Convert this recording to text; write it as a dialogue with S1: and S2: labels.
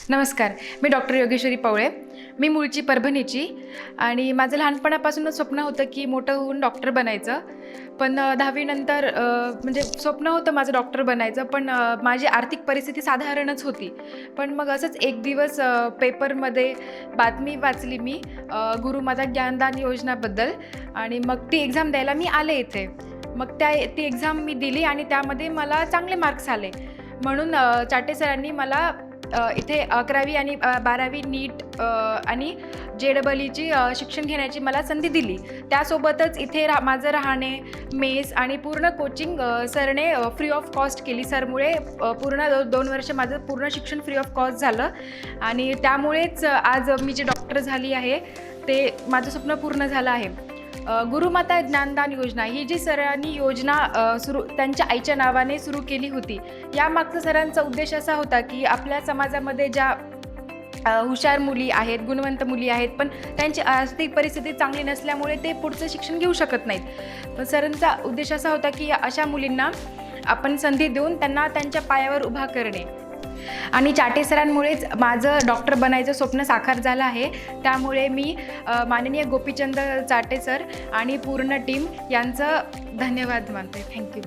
S1: नमस्कार, मी डॉक्टर योगेश्वरी पवळे. मी मूळची परभणीची आणि माझं लहानपणापासूनच स्वप्न होतं की मोठं होऊन डॉक्टर बनायचं. पण 10वी नंतर म्हणजे स्वप्न होतं माझं डॉक्टर बनायचं, पण माझी आर्थिक परिस्थिती साधारणच होती. पण मग असंच एक दिवस पेपरमध्ये बातमी वाचली मी गुरुमाता ज्ञानदान योजनाबद्दल आणि मग ती एक्झाम द्यायला मी आले इथे. मग ती एक्झाम मी दिली आणि त्यामध्ये मला चांगले मार्क्स आले. म्हणून चाटे सरांनी मला इथे 11वी आणि 12वी नीट आणि JEEची शिक्षण घेण्याची मला संधी दिली. त्यासोबतच इथे माझं राहणे, मेस आणि पूर्ण कोचिंग सरने फ्री ऑफ कॉस्ट केली. सरमुळे पूर्ण 2 वर्ष माझं पूर्ण शिक्षण फ्री ऑफ कॉस्ट झालं आणि त्यामुळेच आज मी जे डॉक्टर झाली आहे ते माझं स्वप्न पूर्ण झालं आहे. गुरुमाता ज्ञानदान योजना ही जी सरांनी योजना त्यांच्या आईच्या नावाने सुरू केली होती. यामागचा सरांचा उद्देश असा होता की आपल्या समाजामध्ये ज्या हुशार मुली आहेत, गुणवंत मुली आहेत, पण त्यांची आर्थिक परिस्थिती चांगली नसल्यामुळे ते पुढचं शिक्षण घेऊ शकत नाहीत. पण सरांचा उद्देश असा होता की अशा मुलींना आपण संधी देऊन त्यांना त्यांच्या पायावर उभा करणे. आणि चाटे सरांमुळेच माझं डॉक्टर बनायचं स्वप्न साकार झालं आहे. त्यामुळे मी माननीय गोपीचंद चाटे सर आणि पूर्ण टीम यांचं धन्यवाद मानते. थँक्यू.